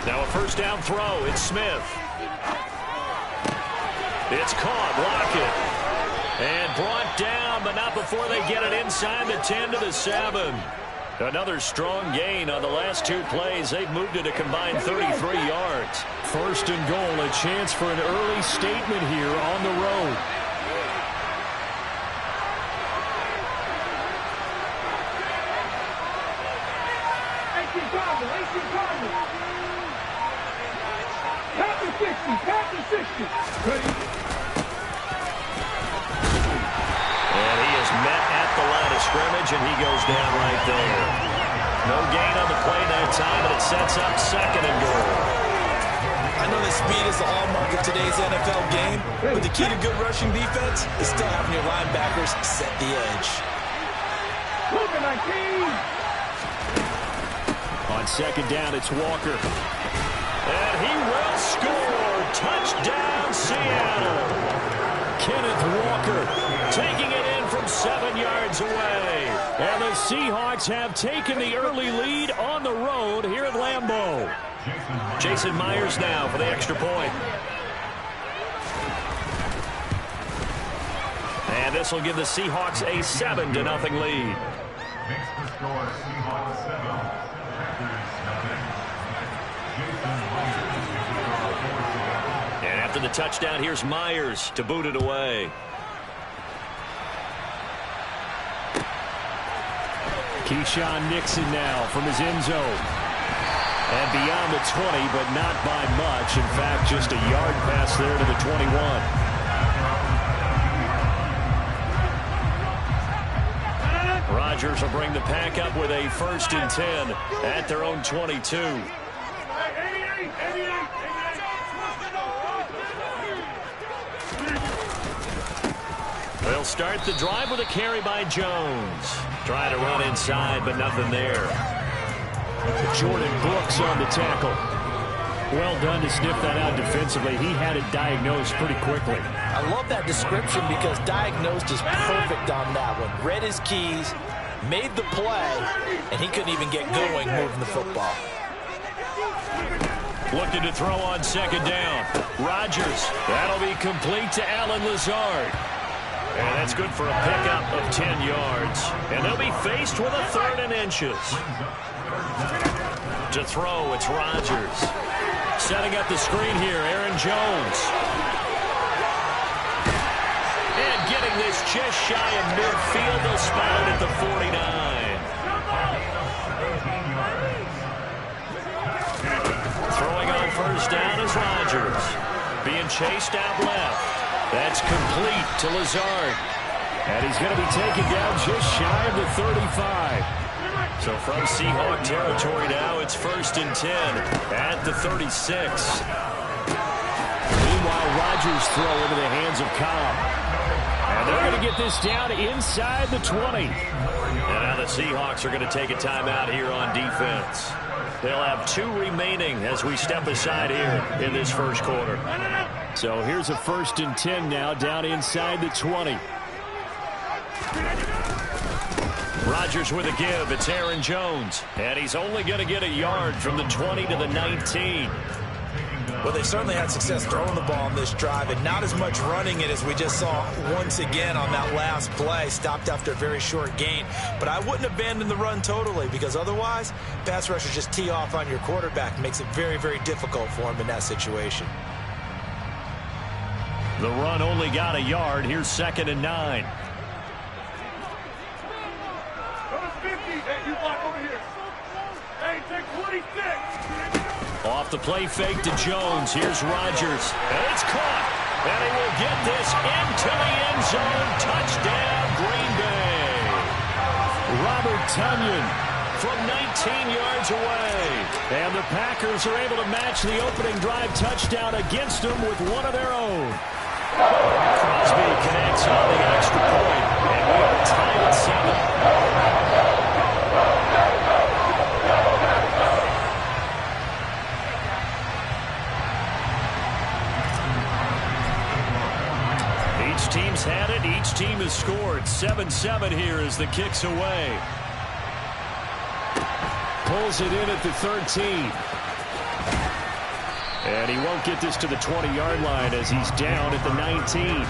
Now a first down throw. It's Smith. It's caught. Lockett. And brought down, but not before they get it inside the 10 to the 7. Another strong gain on the last two plays. They've moved it a combined 33 yards. First and goal, a chance for an early statement here on the road. And he is met at the line of scrimmage, and he goes down right there. No gain on the play that time, and it sets up second and goal. I know that speed is the hallmark of today's NFL game, but the key to good rushing defense is still having your linebackers set the edge. On second down, it's Walker. And he will score. Touchdown, Seattle. Kenneth Walker Taking it in from 7 yards away. And the Seahawks have taken the early lead on the road here at Lambeau. Jason Myers now for the extra point. And this will give the Seahawks a 7-0 lead. Makes the score Seahawks 7. And after the touchdown, here's Myers to boot it away. Keyshawn Nixon now from his end zone. And beyond the 20, but not by much. In fact, just a yard pass there to the 21. Rodgers will bring the pack up with a 1st and 10 at their own 22. They'll start the drive with a carry by Jones. Trying to run inside, but nothing there. Jordan Brooks on the tackle. Well done to sniff that out defensively. He had it diagnosed pretty quickly. I love that description because diagnosed is perfect on that one. Read his keys, made the play, and he couldn't even get going moving the football. Looking to throw on second down. Rodgers. That'll be complete to Allen Lazard. And that's good for a pickup of 10 yards. And they'll be faced with a 3rd and inches. To throw, it's Rodgers. Setting up the screen here, Aaron Jones. And getting this just shy of midfield, they'll spot it at the 49. Throwing on first down is Rodgers. Being chased out left. That's complete to Lazard. And he's going to be taken down just shy of the 35. So from Seahawk territory now, it's 1st and 10 at the 36. Meanwhile, Rodgers throw into the hands of Cobb. And they're going to get this down inside the 20. And now the Seahawks are going to take a timeout here on defense. They'll have 2 remaining as we step aside here in this first quarter. So here's a 1st and 10 now down inside the 20. Rodgers with a give. It's Aaron Jones. And he's only going to get a yard from the 20 to the 19. Well, they certainly had success throwing the ball on this drive and not as much running it as we just saw once again on that last play. Stopped after a very short gain. But I wouldn't abandon the run totally because otherwise, pass rushers just tee off on your quarterback. Makes it very, very difficult for him in that situation. The run only got a yard. Here's 2nd and 9. Off the play fake to Jones. Here's Rodgers. And it's caught. And he will get this into the end zone. Touchdown, Green Bay. Robert Tonyan from 19 yards away. And the Packers are able to match the opening drive touchdown against them with one of their own. Crosby connects on the extra point. And we are tied at 7. Each team's had it. Each team has scored. 7-7 here as the kick's away. pulls it in at the 13. And he won't get this to the 20-yard line as he's down at the 19.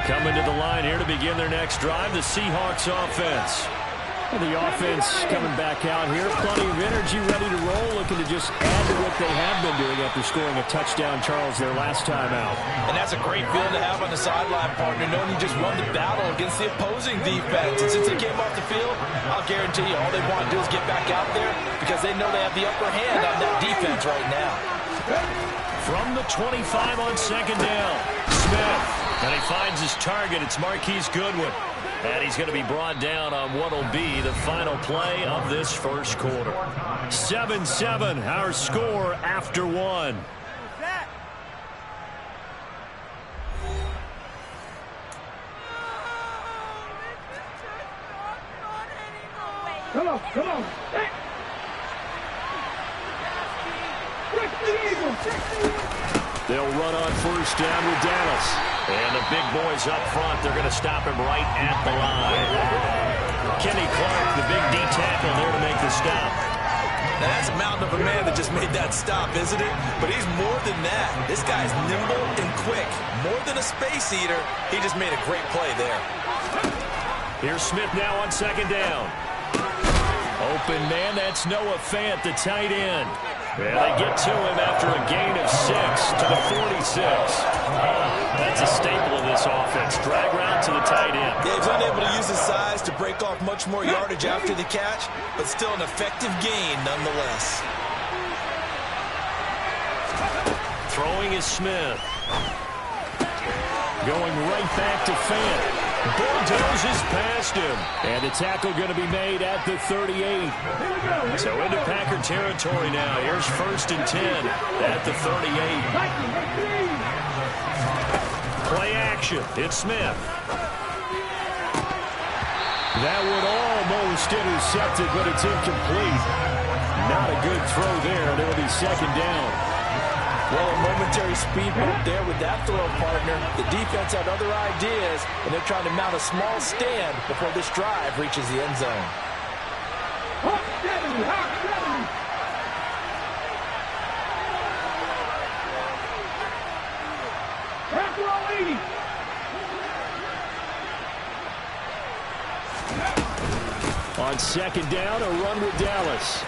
Coming to the line here to begin their next drive, the Seahawks offense. The offense coming back out here. Plenty of energy, ready to roll, looking to just add to what they have been doing after scoring a touchdown, Charles, their last time out. And that's a great feeling to have on the sideline, partner, knowing you just won the battle against the opposing defense. And since they came off the field, I'll guarantee you all they want to do is get back out there because they know they have the upper hand on that defense right now. From the 25 on second down, Smith. And he finds his target. It's Marquise Goodwin. And he's going to be brought down on what will be the final play of this first quarter. 7-7, our score after one. Come on, come on. They'll run on first down with Dallas. And the big boys up front, they're going to stop him right at the line. Kenny Clark, the big D tackle there to make the stop. Now that's a mountain of a man that just made that stop, isn't it? But he's more than that. This guy's nimble and quick. More than a space eater, he just made a great play there. Here's Smith now on second down. Open man, that's Noah Fant, the tight end. And they get to him after a gain of 6 to the 46. That's a staple of this offense. Drag route to the tight end. Yeah, he's unable to use his size to break off much more yardage after the catch, but still an effective gain nonetheless. Throwing is Smith. Going right back to Fant. Bulldozes past him. And the tackle going to be made at the 38. So into Packer territory now. Here's 1st and 10 at the 38. Play action. It's Smith. That one almost intercepted, but it's incomplete. Not a good throw there, and it'll be second down. Well, a momentary speed bump there with that throw, partner. The defense had other ideas, and they're trying to mount a small stand before this drive reaches the end zone. On second down, a run with Dallas.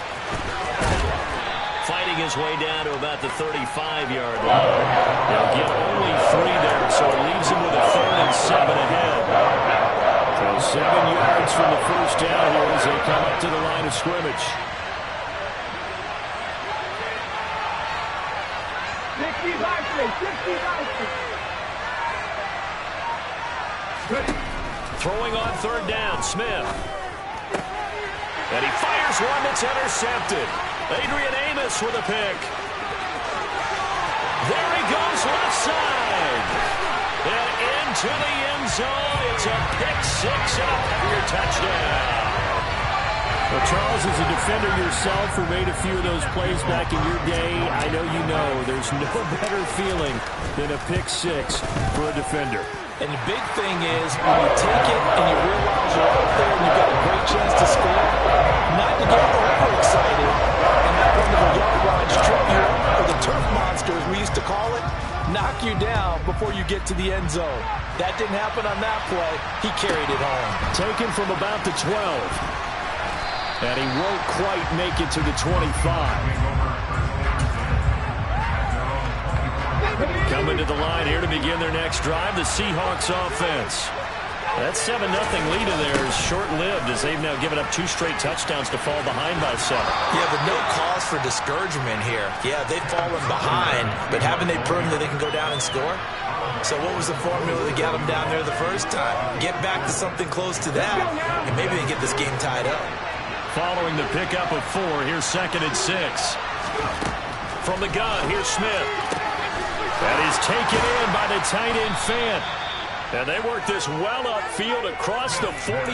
Fighting his way down to about the 35-yard line. They'll get only 3 there, so it leaves him with a 3rd and 7 ahead. So 7 yards from the first down here as they come up to the line of scrimmage. Throwing on 3rd down, Smith. And he fires one that's intercepted. Adrian Amos with a pick. There he goes left side. And into the end zone. It's a pick 6 and a Packer touchdown. Well, Charles, as a defender yourself who made a few of those plays back in your day, I know you know there's no better feeling than a pick 6 for a defender. And the big thing is when you take it and you realize you're out there and you've got a great chance to score, not to get overexcited and have one of the yard lines trip you up, or the turf monster as we used to call it, knock you down before you get to the end zone. That didn't happen on that play. He carried it home. Taken from about the 12. And he won't quite make it to the 25. Coming to the line here to begin their next drive, the Seahawks offense. That 7-0 lead in there is short-lived as they've now given up 2 straight touchdowns to fall behind by 7. Yeah, but no cause for discouragement here. Yeah, they've fallen behind, but haven't they proven that they can go down and score? So what was the formula that got them down there the first time? Get back to something close to that, and maybe they get this game tied up. Following the pickup of 4, here's 2nd and 6. From the gun, here's Smith. That is taken in by the tight end Fant. And they work this well upfield across the 45.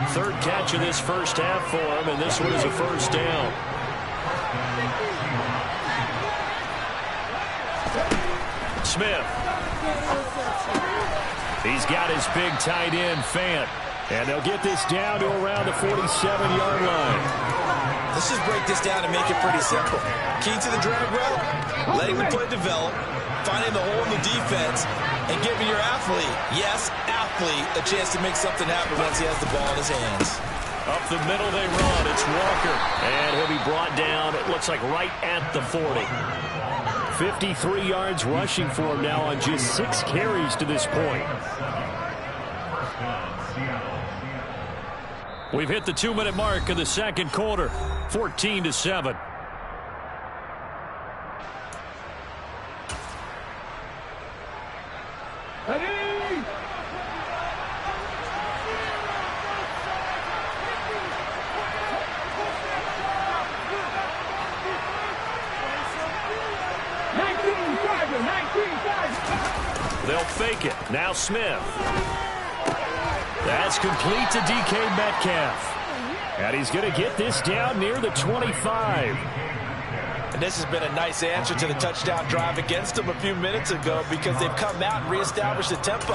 3rd catch of this first half for him, and this one is a first down. Smith. He's got his big tight end, Fant. And they'll get this down to around the 47-yard line. Let's just break this down and make it pretty simple. Key to the drag route, letting the play develop, finding the hole in the defense, and giving your athlete, yes, athlete, a chance to make something happen once he has the ball in his hands. Up the middle they run. It's Walker. And he'll be brought down, it looks like right at the 40. 53 yards rushing for him now on just 6 carries to this point. We've hit the 2-minute mark of the second quarter. 14-7. They'll fake it. Now Smith. That's complete to DK Metcalf. And he's going to get this down near the 25. And this has been a nice answer to the touchdown drive against them a few minutes ago because they've come out and reestablished the tempo.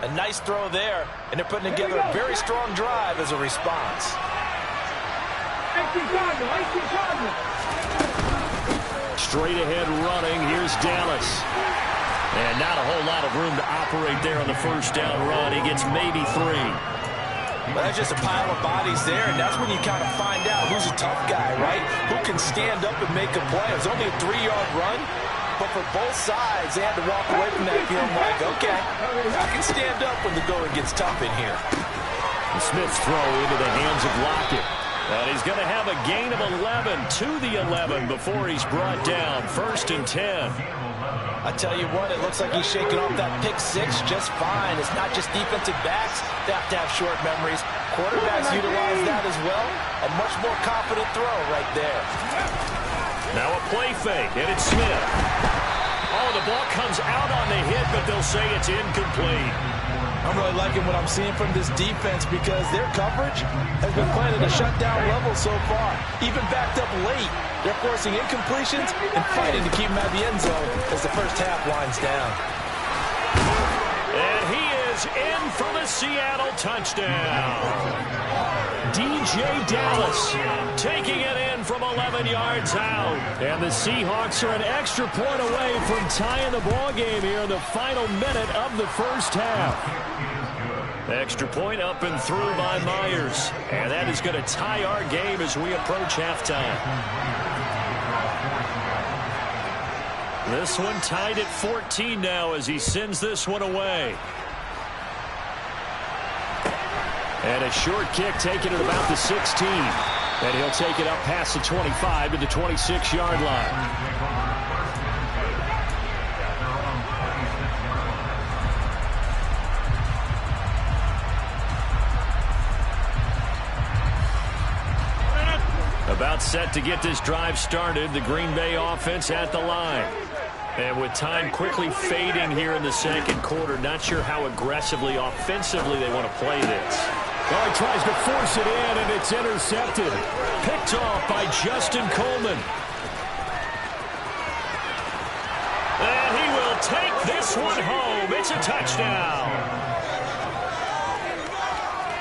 A nice throw there, and they're putting together a very strong drive as a response. Straight ahead running. Here's Dallas. And not a whole lot of room to operate there on the first down run. He gets maybe 3. Well, that's just a pile of bodies there, and that's when you kind of find out who's a tough guy, right? Who can stand up and make a play. It was only a 3-yard run, but for both sides, they had to walk away from that feeling like, okay, I can stand up when the going gets tough in here. And Smith's throw into the hands of Lockett. And he's going to have a gain of 11 to the 11 before he's brought down. 1st and 10. I tell you what, it looks like he's shaking off that pick 6 just fine. It's not just defensive backs that have to have short memories. Quarterbacks utilize that as well. A much more confident throw right there. Now a play fake, and it's Smith. Oh, the ball comes out on the hit, but they'll say it's incomplete. I'm really liking what I'm seeing from this defense because their coverage has been playing at a shutdown level so far. Even backed up late, they're forcing incompletions and fighting to keep them out of the end zone as the first half winds down. And he is in for the Seattle touchdown. DJ Dallas taking it in from 11 yards out. And the Seahawks are an extra point away from tying the ball game here in the final minute of the first half. Extra point up and through by Myers. And that is going to tie our game as we approach halftime. This one tied at 14 now as he sends this one away. And a short kick taken at about the 16. And he'll take it up past the 25 to the 26-yard line. About set to get this drive started. The Green Bay offense at the line. And with time quickly fading here in the second quarter, not sure how aggressively, offensively they want to play this. Oh, he tries to force it in, and it's intercepted. Picked off by Justin Coleman. And he will take this one home. It's a touchdown.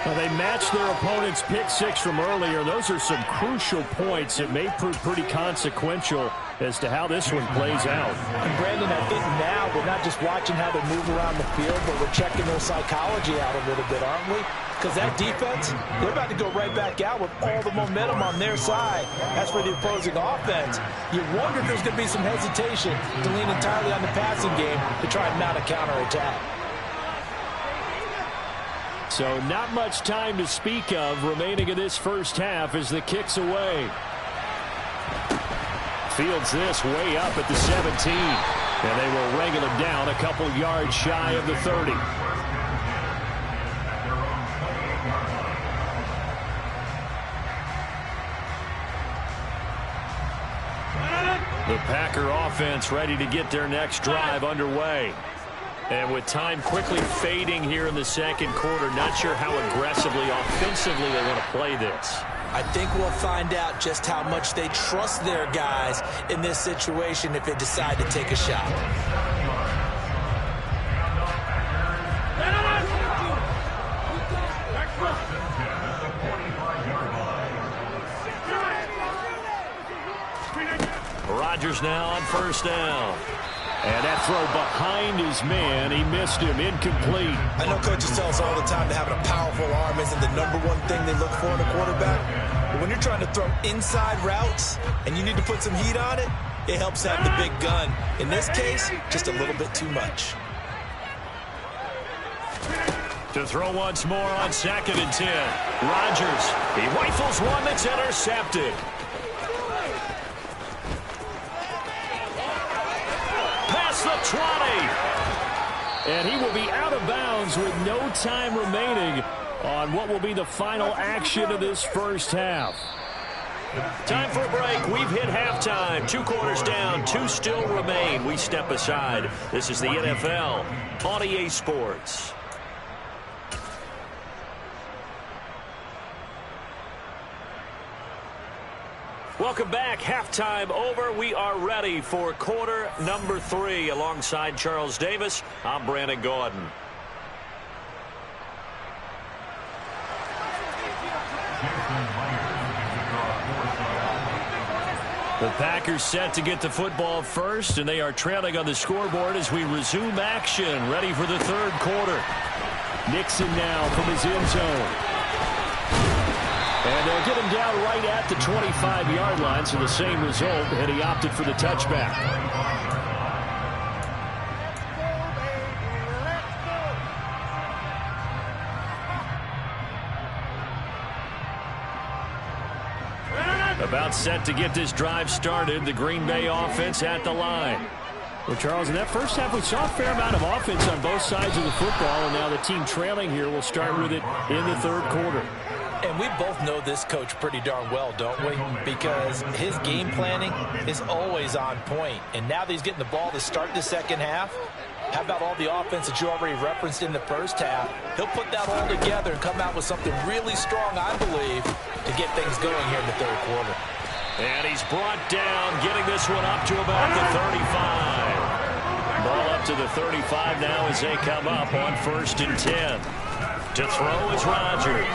Well, they matched their opponent's pick 6 from earlier. Those are some crucial points that may prove pretty consequential as to how this one plays out. And Brandon, I think now we're not just watching how they move around the field, but we're checking their psychology out a little bit, aren't we? Because that defense, they're about to go right back out with all the momentum on their side. As for the opposing offense, you wonder if there's going to be some hesitation to lean entirely on the passing game to try and mount a counterattack. So not much time to speak of remaining in this first half as the kick's away. Fields this way up at the 17. And they will wrangle him down a couple yards shy of the 30. The Packer offense ready to get their next drive underway. And with time quickly fading here in the second quarter, not sure how aggressively, offensively they want to play this. I think we'll find out just how much they trust their guys in this situation if they decide to take a shot. Rodgers now on first down. And that throw behind his man, he missed him, incomplete. I know coaches tell us all the time that having a powerful arm isn't the #1 thing they look for in a quarterback. But when you're trying to throw inside routes and you need to put some heat on it, it helps have the big gun. In this case, just a little bit too much. To throw once more on 2nd and 10. Rodgers, he rifles one that's intercepted. Past the 20. And he will be out of bounds with no time remaining on what will be the final action of this first half. Time for a break. We've hit halftime. 2 quarters down, 2 still remain. We step aside. This is the NFL on EA Sports. Welcome back. Halftime over. We are ready for quarter number 3. Alongside Charles Davis, I'm Brandon Gaudin. The Packers set to get the football first, and they are trailing on the scoreboard as we resume action, ready for the 3rd quarter. Nixon now from his end zone. And they'll get him down right at the 25-yard line, so the same result, and he opted for the touchback. About set to get this drive started, the Green Bay offense at the line. Well, Charles, in that first half, we saw a fair amount of offense on both sides of the football, and now the team trailing here will start with it in the 3rd quarter. And we both know this coach pretty darn well, don't we? Because his game planning is always on point. And now that he's getting the ball to start the 2nd half, how about all the offense that you already referenced in the first half? He'll put that all together and come out with something really strong, I believe, to get things going here in the 3rd quarter. And he's brought down, getting this one up to about the 35. Ball up to the 35 now as they come up on 1st and 10. To throw is Rodgers.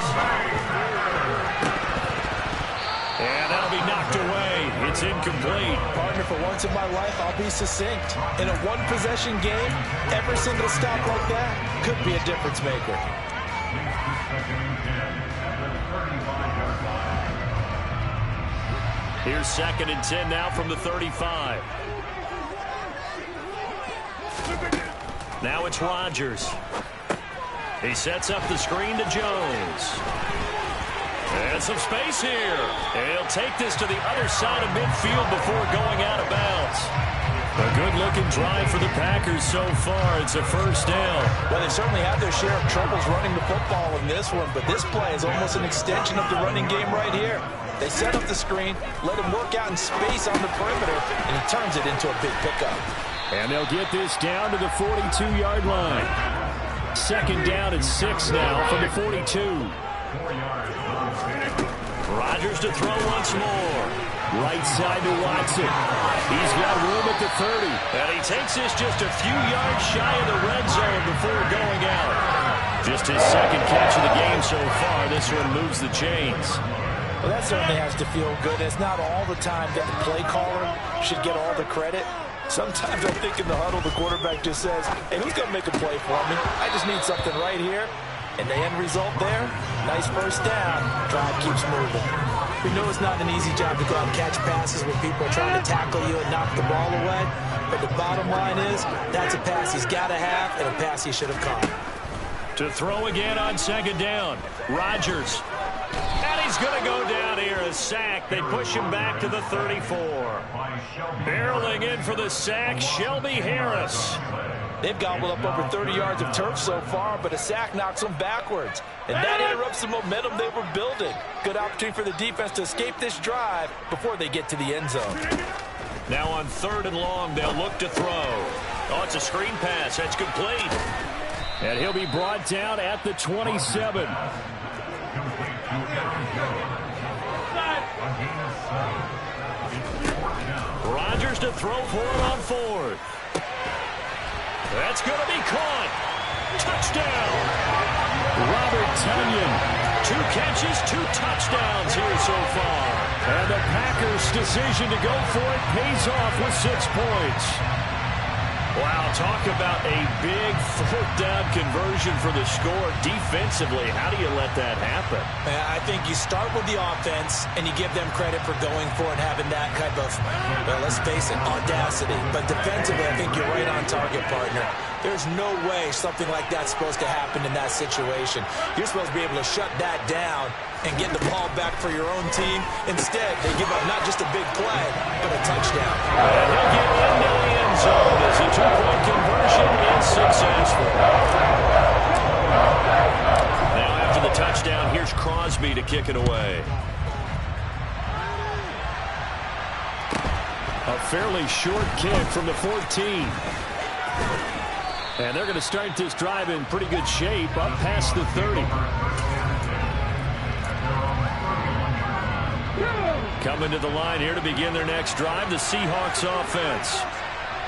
And that'll be knocked away. It's incomplete. Partner, for once in my life, I'll be succinct. In a one-possession game, every single stop like that could be a difference maker. Here's 2nd and 10 now from the 35. Now it's Rodgers. He sets up the screen to Jones. And some space here. And he'll take this to the other side of midfield before going out of bounds. A good-looking drive for the Packers so far. It's a 1st down. Well, they certainly had their share of troubles running the football in this one, but this play is almost an extension of the running game right here. They set up the screen, let him work out in space on the perimeter, and he turns it into a big pickup. And they'll get this down to the 42-yard line. 2nd down and 6 now from the 42. Rodgers to throw once more. Right side to Watson. He's got room at the 30. And he takes this just a few yards shy of the red zone before going out. Just his 2nd catch of the game so far. This one moves the chains. Well, that certainly has to feel good. It's not all the time that the play caller should get all the credit. Sometimes I think in the huddle, the quarterback just says, hey, who's going to make a play for me? I just need something right here. And the end result there, nice 1st down. Drive keeps moving. We know it's not an easy job to go out and catch passes when people are trying to tackle you and knock the ball away. But the bottom line is, that's a pass he's got to have and a pass he should have caught. To throw again on 2nd down. Rodgers. And he's going to go down here, a sack. They push him back to the 34. Barreling in for the sack, Shelby Harris. They've gobbled up over 30 yards of turf so far, but a sack knocks them backwards. And that interrupts the momentum they were building. Good opportunity for the defense to escape this drive before they get to the end zone. Now on 3rd and long, they'll look to throw. Oh, it's a screen pass. That's complete. And he'll be brought down at the 27. Rodgers to throw for it on 4th. That's going to be caught. Touchdown. Robert Tonyan 2 catches, 2 touchdowns here so far. And the Packers' decision to go for it pays off with 6 points. Wow, talk about a big 4th down conversion for the score. Defensively, how do you let that happen? I think you start with the offense, and you give them credit for going for it, having that type of, well, let's face it, audacity. But defensively, I think you're right on target, partner. There's no way something like that's supposed to happen in that situation. You're supposed to be able to shut that down and get the ball back for your own team. Instead, they give up not just a big play, but a touchdown. And he'll get into the end zone as the 2-point conversion is successful. Now after the touchdown, here's Crosby to kick it away. A fairly short kick from the 14. And they're going to start this drive in pretty good shape, up past the 30. Coming to the line here to begin their next drive, the Seahawks offense.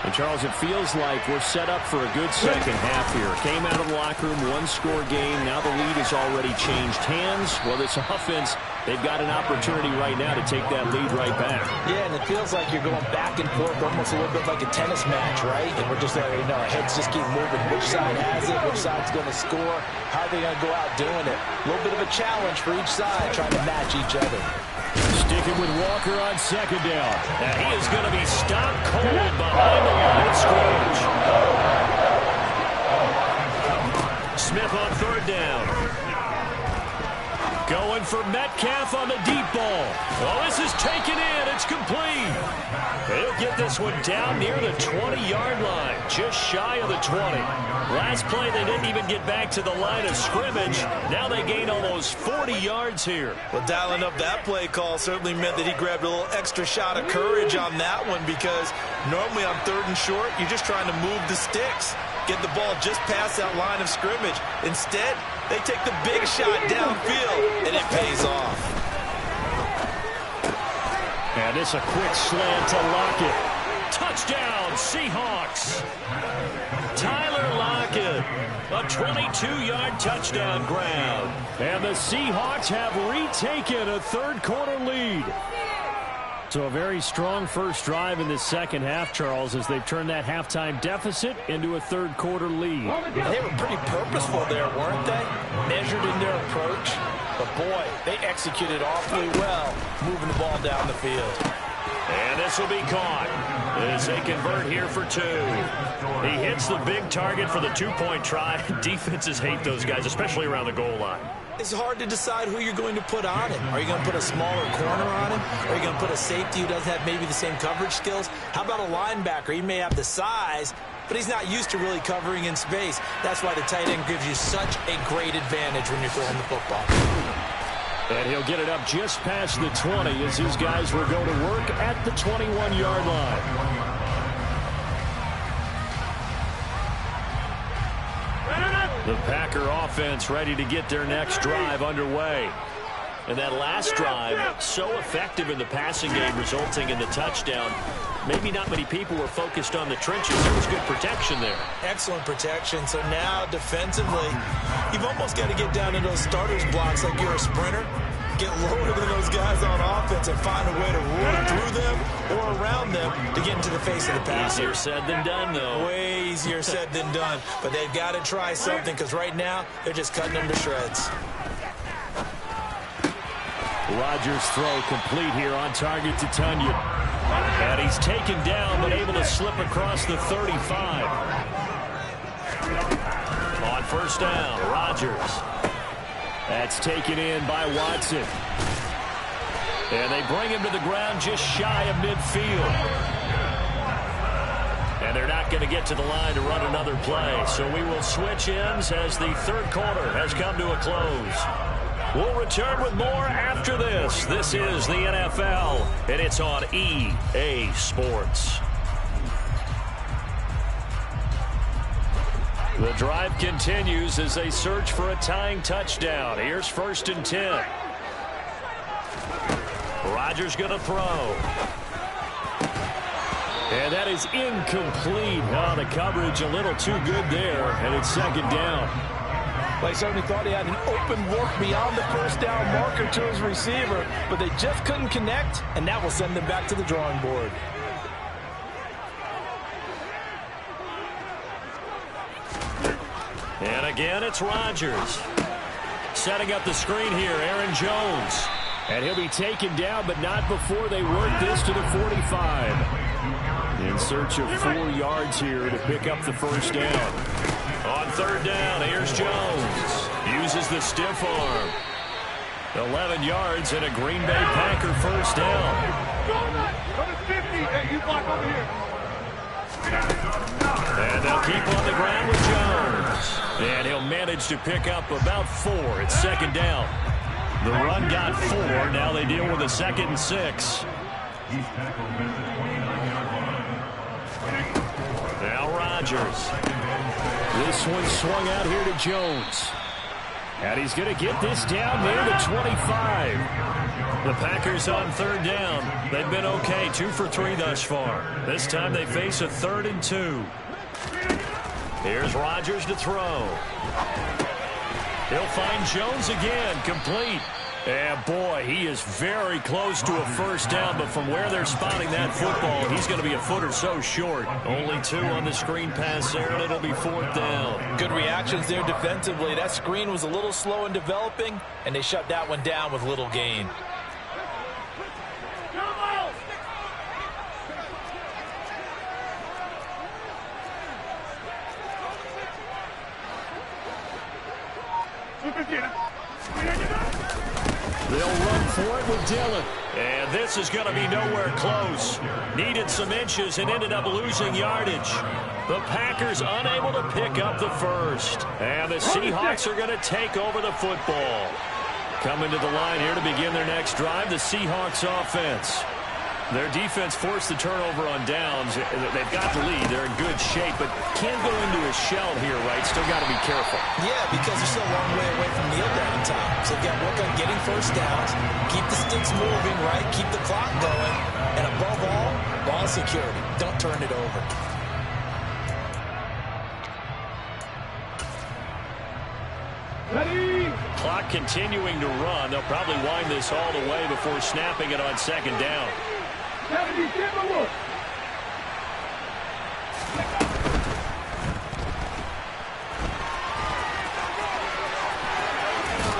And, Charles, it feels like we're set up for a good second half here. Came out of the locker room, 1-score game. Now the lead has already changed hands. Well, this offense, they've got an opportunity right now to take that lead right back. Yeah, and it feels like you're going back and forth, almost a little bit like a tennis match, right? And we're just letting our heads just keep moving. Which side has it? Which side's going to score? How are they going to go out doing it? A little bit of a challenge for each side, trying to match each other. Sticking with Walker on 2nd down. And he is going to be stopped cold behind the line of scrimmage. Smith on 3rd down. Going for Metcalf on the deep ball. Oh, this is taken in. It's complete. He'll get this one down near the 20-yard line, just shy of the 20. Last play, they didn't even get back to the line of scrimmage. Now they gain almost 40 yards here. Well, dialing up that play call certainly meant that he grabbed a little extra shot of courage on that one, because normally on 3rd and short, you're just trying to move the sticks, get the ball just past that line of scrimmage. Instead, they take the big shot downfield, and it pays off. And it's a quick slant to Lockett. Touchdown, Seahawks. Tyler Lockett, a 22-yard touchdown grab. And the Seahawks have retaken a 3rd-quarter lead. So a very strong first drive in this second half, Charles, as they've turned that halftime deficit into a 3rd-quarter lead. They were pretty purposeful there, weren't they? Measured in their approach. But, boy, they executed awfully well, moving the ball down the field. And this will be caught as they convert here for 2. He hits the big target for the 2-point try. Defenses hate those guys, especially around the goal line. It's hard to decide who you're going to put on him. Are you going to put a smaller corner on him? Are you going to put a safety who doesn't have maybe the same coverage skills? How about a linebacker? He may have the size, but he's not used to really covering in space. That's why the tight end gives you such a great advantage when you're throwing the football. And he'll get it up just past the 20 as his guys will go to work at the 21-yard line. The Packer offense ready to get their next drive underway. And that last drive, so effective in the passing game, resulting in the touchdown. Maybe not many people were focused on the trenches. There was good protection there. Excellent protection. So now, defensively, you've almost got to get down to those starters blocks like you're a sprinter. Get lower than those guys on offense and find a way to run through them or around them to get into the face of the passer. Easier said than done, though. Way easier said than done. But they've got to try something, because right now, they're just cutting them to shreds. Rodgers' throw complete here on target to Tunyon. And he's taken down, but able to slip across the 35. On 1st down, Rodgers. That's taken in by Watson. And they bring him to the ground just shy of midfield. And they're not going to get to the line to run another play. So we will switch ends as the 3rd quarter has come to a close. We'll return with more after this. This is the NFL, and it's on EA Sports. The drive continues as they search for a tying touchdown. Here's 1st and 10. Rodgers going to throw. And that is incomplete. Oh, the coverage a little too good there, and it's 2nd down. Well, he certainly thought he had an open look beyond the first down marker to his receiver, but they just couldn't connect, and that will send them back to the drawing board. And again, it's Rodgers. Setting up the screen here, Aaron Jones. And he'll be taken down, but not before they work this to the 45. In search of 4 yards here to pick up the first down. On third down, here's Jones. Uses the stiff arm. 11 yards and a Green Bay Packer first down. And they'll keep on the ground with Jones. And he'll manage to pick up about 4. It's second down. The run got 4. Now they deal with a 2nd and 6. Now Rodgers. This one swung out here to Jones. And he's going to get this down near the 25. The Packers on third down. They've been okay, 2 for 3 thus far. This time they face a 3rd and 2. Here's Rodgers to throw. He'll find Jones again, complete. And boy, he is very close to a first down, but from where they're spotting that football, he's going to be a foot or so short. Only 2 on the screen pass there, and it'll be 4th down. Good reactions there defensively. That screen was a little slow in developing, and they shut that one down with little gain. They'll run for it with Dillon. And this is going to be nowhere close. Needed some inches and ended up losing yardage. The Packers unable to pick up the first. And the Seahawks are going to take over the football. Coming to the line here to begin their next drive, the Seahawks offense. Their defense forced the turnover on downs. They've got the lead. They're in good shape, but can't go into a shell here, right? Still got to be careful. Yeah, because they're still a long way away from kneel down time. So they've got to work on getting first downs, keep the sticks moving, right? Keep the clock going. And above all, ball security. Don't turn it over. Ready? Clock continuing to run. They'll probably wind this all the way before snapping it on second down.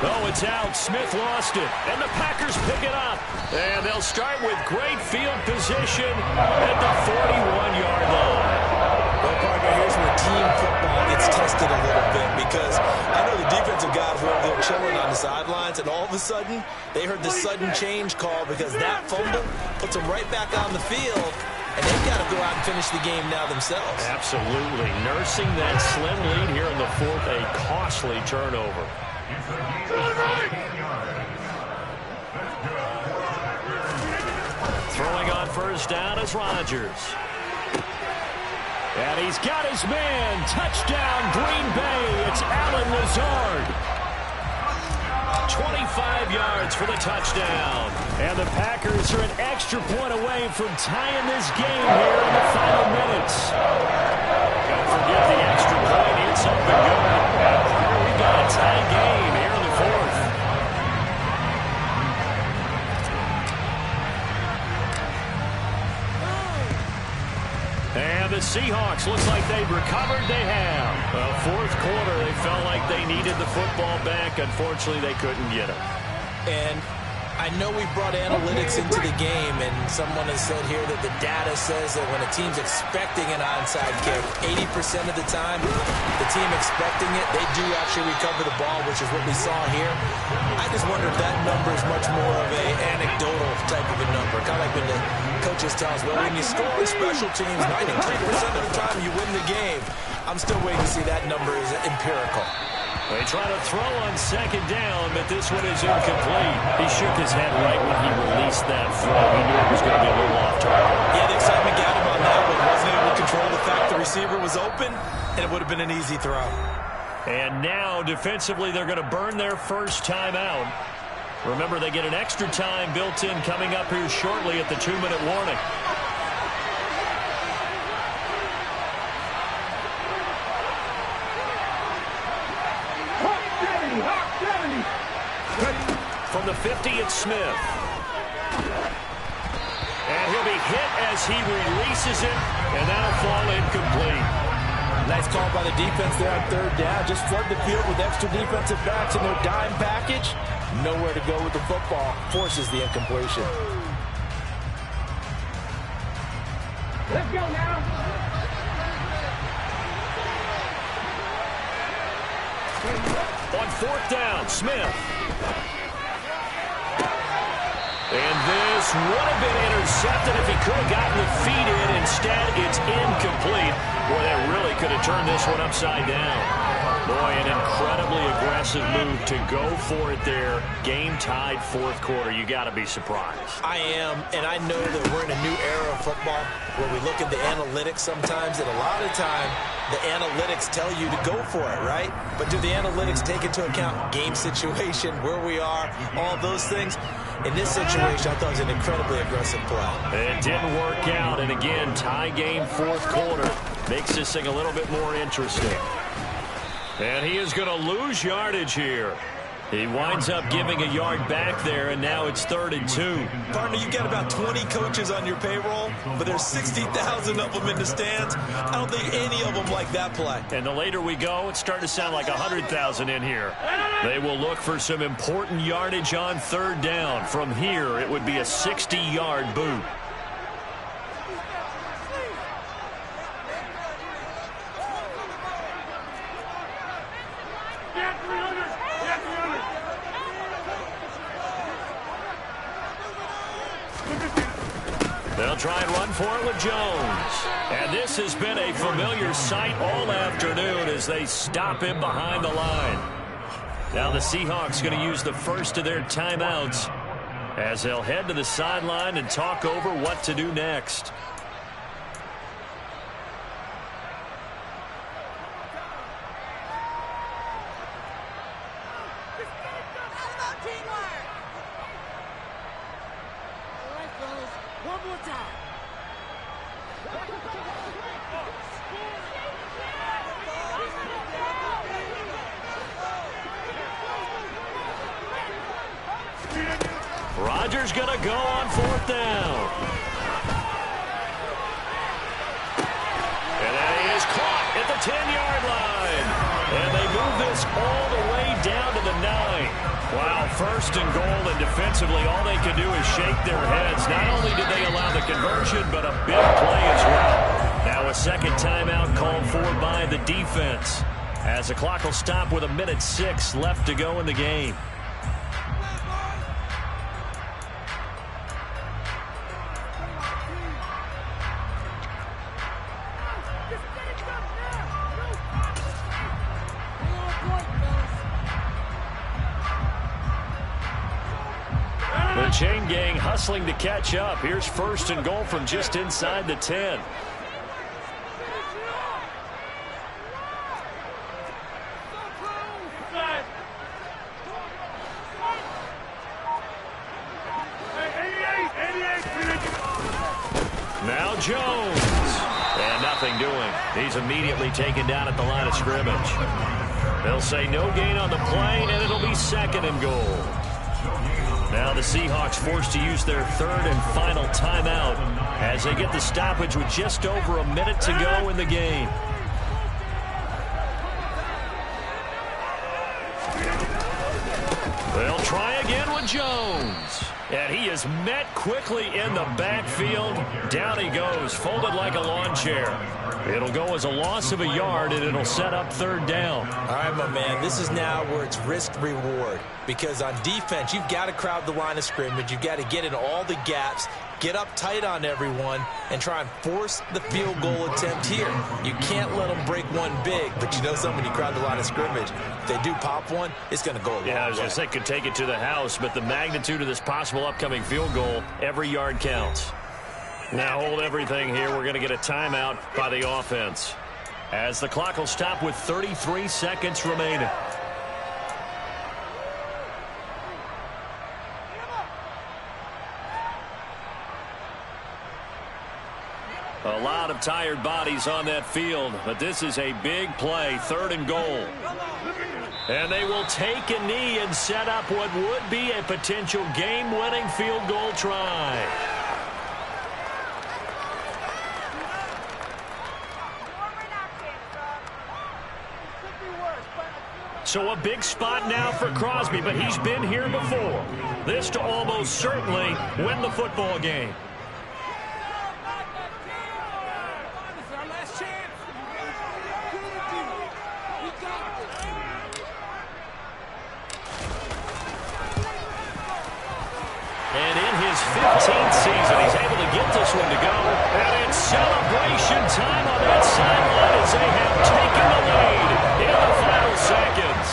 Oh, it's out. Smith lost it. And the Packers pick it up. And they'll start with great field position at the 41-yard line. Well, partner, here's where team football gets tested a little bit, because I know the defensive guys were over there chilling on the sidelines, and all of a sudden, they heard the sudden change call because that fumble puts them right back on the field, and they've got to go out and finish the game now themselves. Absolutely. Nursing that slim lead here in the 4th, a costly turnover. Throwing on first down is Rodgers. And he's got his man. Touchdown, Green Bay. It's Allen Lazard. 25 yards for the touchdown. And the Packers are an extra point away from tying this game here in the final minutes. Don't forget the extra point. It's up and good. And we've got a tie game here in the 4th. And the Seahawks, looks like they've recovered. They have. Well, 4th quarter, they felt like they needed the football back. Unfortunately, they couldn't get it. And I know we brought analytics into the game, and someone has said here that the data says that when a team's expecting an onside kick, 80% of the time, the team expecting it, they do actually recover the ball, which is what we saw here. I just wonder if that number is much more of an anecdotal type of a number. Kind of like when the coaches tell us, well, when you score in special teams, 93% of the time you win the game. I'm still waiting to see that number is empirical. They try to throw on second down, but this one is incomplete. He shook his head right when he released that throw. He knew it was going to be a little off target. Yeah, the excitement got him on that one. Wasn't able to control the fact the receiver was open, and it would have been an easy throw. And now, defensively, they're going to burn their first timeout. Remember, they get an extra time built in coming up here shortly at the 2-minute warning. 50, it's Smith. And he'll be hit as he releases it, and that'll fall incomplete. Nice call by the defense there on third down. Just flood the field with extra defensive backs in their dime package. Nowhere to go with the football. Forces the incompletion. Let's go now. On fourth down, Smith. And this would have been intercepted if he could have gotten the feet in. Instead, it's incomplete. Boy, that really could have turned this one upside down. Boy, an incredibly aggressive move to go for it there. Game tied fourth quarter. You got to be surprised. I am, and I know that we're in a new era of football where we look at the analytics sometimes, and a lot of the time, the analytics tell you to go for it, right? But do the analytics take into account game situation, where we are, all those things? In this situation, I thought it was an incredibly aggressive play. It didn't work out, and again, tie game fourth quarter. Makes this thing a little bit more interesting. And he is going to lose yardage here. He winds up giving a yard back there, and now it's 3rd and 2. Partner, you've got about 20 coaches on your payroll, but there's 60,000 of them in the stands. I don't think any of them like that play. And the later we go, it's starting to sound like 100,000 in here. They will look for some important yardage on third down. From here, it would be a 60-yard boot. They'll try and run for it with Jones. And this has been a familiar sight all afternoon as they stop him behind the line. Now the Seahawks going to use the first of their timeouts as they'll head to the sideline and talk over what to do next. Rodgers going to go on fourth down. And that is caught at the 10-yard line. And they move this all the way down to the 9. Wow, first and goal, and defensively all they can do is shake their heads. Not only did they allow the conversion, but a big play as well. Now a second timeout called for by the defense as the clock will stop with 1:06 left to go in the game. The chain gang hustling to catch up. Here's first and goal from just inside the 10. Now Jones. And nothing doing. He's immediately taken down at the line of scrimmage. They'll say no gain on the play, and it'll be second and goal. Now the Seahawks forced to use their third and final timeout as they get the stoppage with just over a minute to go in the game. They'll try again with Jones. And he is met quickly in the backfield. Down he goes, folded like a lawn chair. It'll go as a loss of a yard, and it'll set up third down. All right, my man, this is now where it's risk-reward. Because on defense, you've got to crowd the line of scrimmage. You've got to get in all the gaps, get up tight on everyone, and try and force the field goal attempt here. You can't let them break one big, but you know something, when you crowd the line of scrimmage, if they do pop one, it's going to go a long way. Yeah, I was going to say, could take it to the house, but the magnitude of this possible upcoming field goal, every yard counts. Now hold everything here. We're going to get a timeout by the offense as the clock will stop with 33 seconds remaining. A lot of tired bodies on that field, but this is a big play, third and goal. And they will take a knee and set up what would be a potential game-winning field goal try. So a big spot now for Crosby, but he's been here before. This to almost certainly win the football game. And in his 15th season, he's able to get this one to go. And it's celebration time on that sideline as they have taken the lead in the final seconds.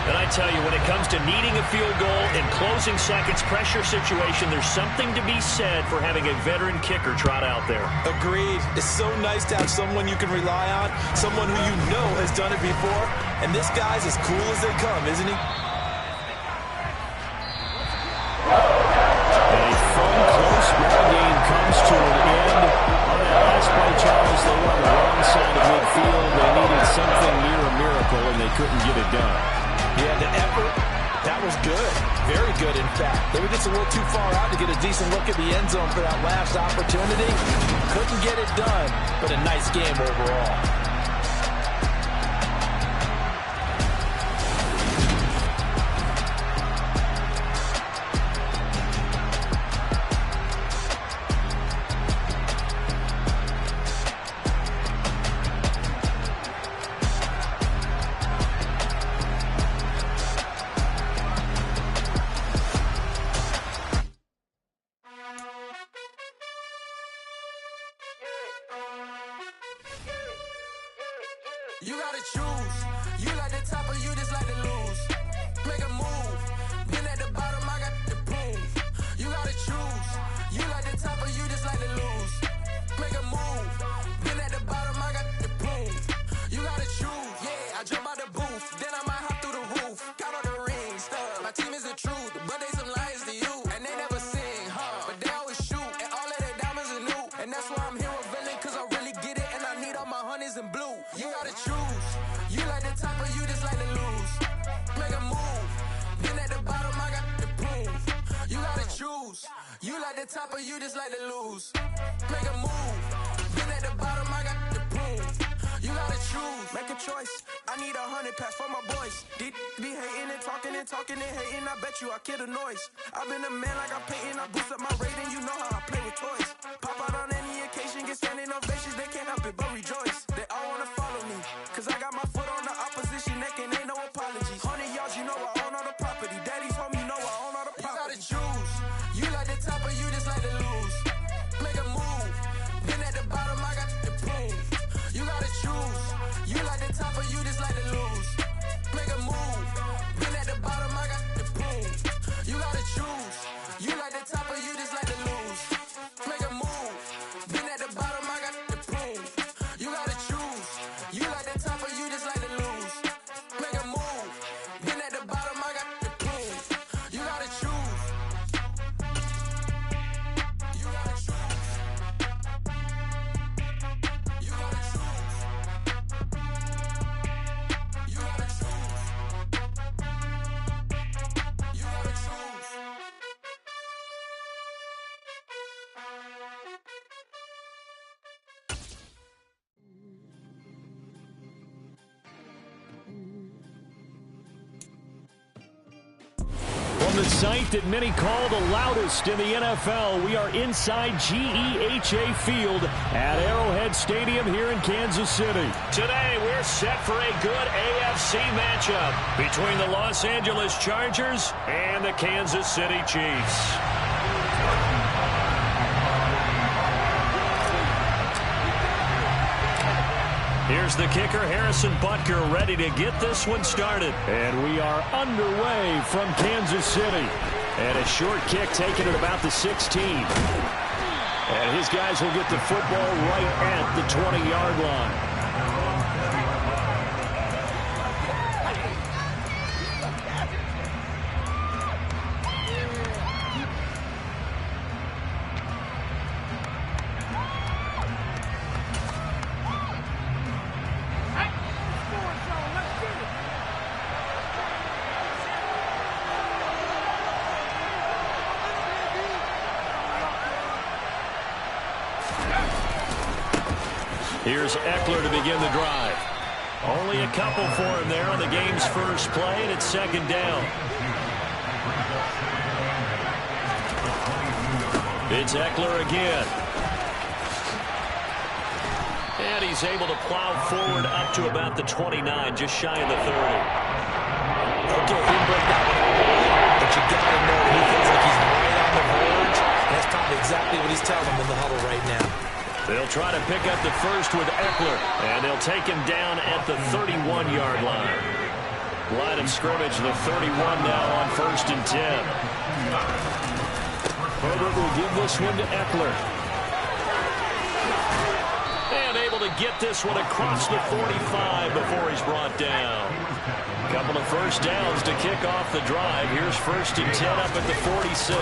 And I tell you, when it comes to needing a field goal in closing seconds pressure situation, there's something to be said for having a veteran kicker trot out there. Agreed. It's so nice to have someone you can rely on, someone who you know has done it before. And this guy's as cool as they come, isn't he? Comes to an end. On that last play, Charles, they were on the wrong side of midfield. They needed something near a miracle, and they couldn't get it done. Yeah, the effort, that was good. Very good, in fact. They were just a little too far out to get a decent look at the end zone for that last opportunity. Couldn't get it done, but a nice game overall. You gotta choose. You like the top or you just like to lose. Make a move. Been at the bottom, I got the proof. You gotta choose. You like the top or you just like to lose. Make a move. Been at the bottom, I got the proof. You gotta choose. Yeah, I jump out the booth. Then I might hop through the roof. Got all the rings, stuff. My team is the truth, but they some liars to you. And they never sing, but they always shoot. And all of their diamonds are new. And that's why I'm here with Villain, cause I really get it. And I need all my honeys in blue. You gotta choose. You like the top or you just like to lose. Make a move. Been at the bottom, I got the proof. You gotta choose. You like the top or you just like to lose. Make a move. Been at the bottom, I got the proof. You gotta choose. Make a choice. I need 100 pass for my boys. Be hating and talking and hating. I bet you I kill the noise. I've been a man like I'm painting. I boost up my rating. You know how I play with toys. Pop out on any occasion, get standing ovations. They can't help it but rejoice. They all wanna follow me, cause I got my foot on the opposition neck and ain't no apologies. 100 yards, you know I own all the property. Daddy's home, you know I own all the property. You gotta choose. You like the top or you just like to lose. Make a move. Been at the bottom, I got the proof. You gotta choose. You like the top or you just like to lose. Make a move. Been at the bottom, I got the proof. You gotta choose. You like the top or you just like to lose. Make a move. Been at the bottom, I got the proof. You gotta choose. You like the top or you just like to lose. Make a move. Been at the bottom, I got the proof. You gotta choose. You gotta choose. You gotta choose. You gotta choose. You gotta choose. From the site that many call the loudest in the NFL, we are inside GEHA Field at Arrowhead Stadium here in Kansas City. Today, we're set for a good AFC matchup between the Los Angeles Chargers and the Kansas City Chiefs. Here's the kicker, Harrison Butker, ready to get this one started. And we are underway from Kansas City. And a short kick taken at about the 16. And his guys will get the football right at the 20-yard line. Here's Eckler to begin the drive. Only a couple for him there on the game's first play, and it's second down. It's Eckler again. And he's able to plow forward up to about the 29, just shy of the 30. Okay, he broke that one out, but you got to know he feels like he's right on the verge. That's probably exactly what he's telling them in the huddle right now. They'll try to pick up the first with Eckler, and they'll take him down at the 31-yard line. Line of scrimmage, the 31 now on 1st and 10. Herbert will give this one to Eckler. And able to get this one across the 45 before he's brought down. Couple of first downs to kick off the drive. Here's 1st and 10 up at the 46.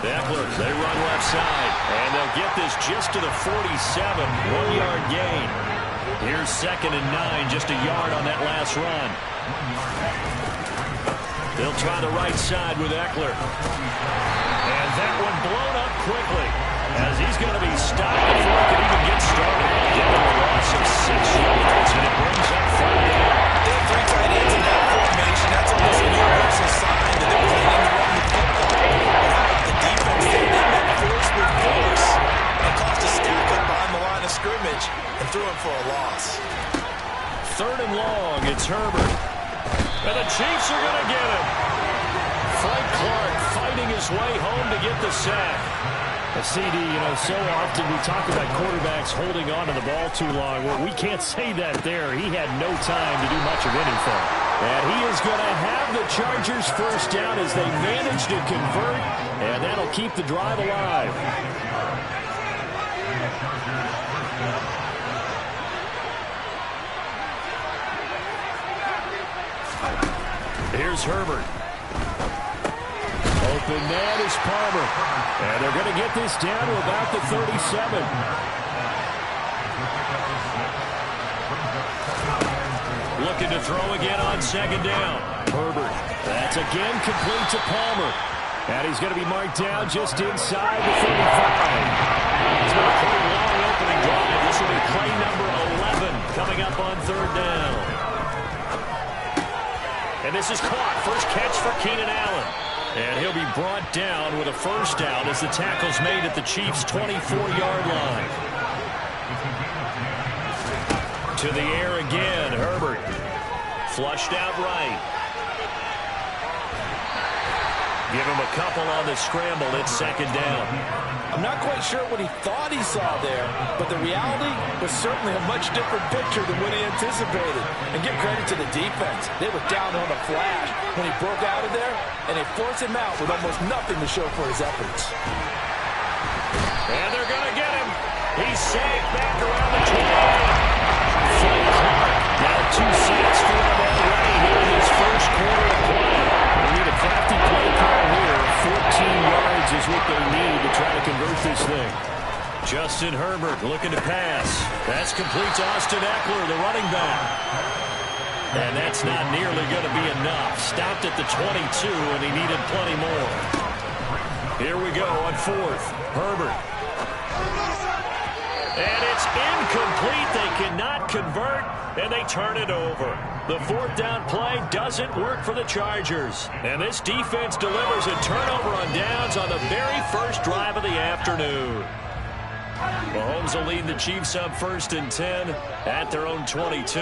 Eckler, they run left side. And they'll get this just to the 47. 1-yard gain. Here's 2nd and 9, just a yard on that last run. They'll try the right side with Eckler. And that one blown up quickly, as he's going to be stopped before he can even get started. Getting a loss of 6 yards, and it brings up 3rd down. They have 3 tight ends in that formation. That's almost a universal sign that they're planning to run the football. But how about the defense? They met force with force and caused a stack up behind the line of scrimmage and threw him for a loss. 3rd and long, it's Herbert. And the Chiefs are going to get him. Frank Clark fighting his way home to get the sack. A CD, you know, so often we talk about quarterbacks holding on to the ball too long. Well, we can't say that there. He had no time to do much of anything. And he is going to have the Chargers first down as they manage to convert, and that'll keep the drive alive. Here's Herbert. Open man is Palmer. And they're going to get this down to about the 37. Looking to throw again on 2nd down. Herbert. That's again complete to Palmer. And he's going to be marked down just inside the 35. It's been a pretty long opening drive. This will be play number 11 coming up on 3rd down. And this is caught. First catch for Keenan Allen. And he'll be brought down with a first down as the tackle's made at the Chiefs' 24-yard line. To the air again, Herbert. Flushed out right. Give him a couple on the scramble. It's 2nd down. I'm not quite sure what he thought he saw there, but the reality was certainly a much different picture than what he anticipated. And give credit to the defense. They were down on a flash when he broke out of there, and they forced him out with almost nothing to show for his efforts. And they're going to get him. He's sacked back around the 20. Frank Clark, now 2 sacks for him already here in his first quarter of play. They need a crafty play call here. 14 yards is what they need to try to convert this thing. Justin Herbert looking to pass. That's complete to Austin Eckler, the running back. And that's not nearly going to be enough. Stopped at the 22, and he needed plenty more. Here we go on 4th. Herbert. And it's incomplete. They cannot convert, and they turn it over. The 4th down play doesn't work for the Chargers. And this defense delivers a turnover on downs on the very first drive of the afternoon. Mahomes will lead the Chiefs up 1st and 10 at their own 22.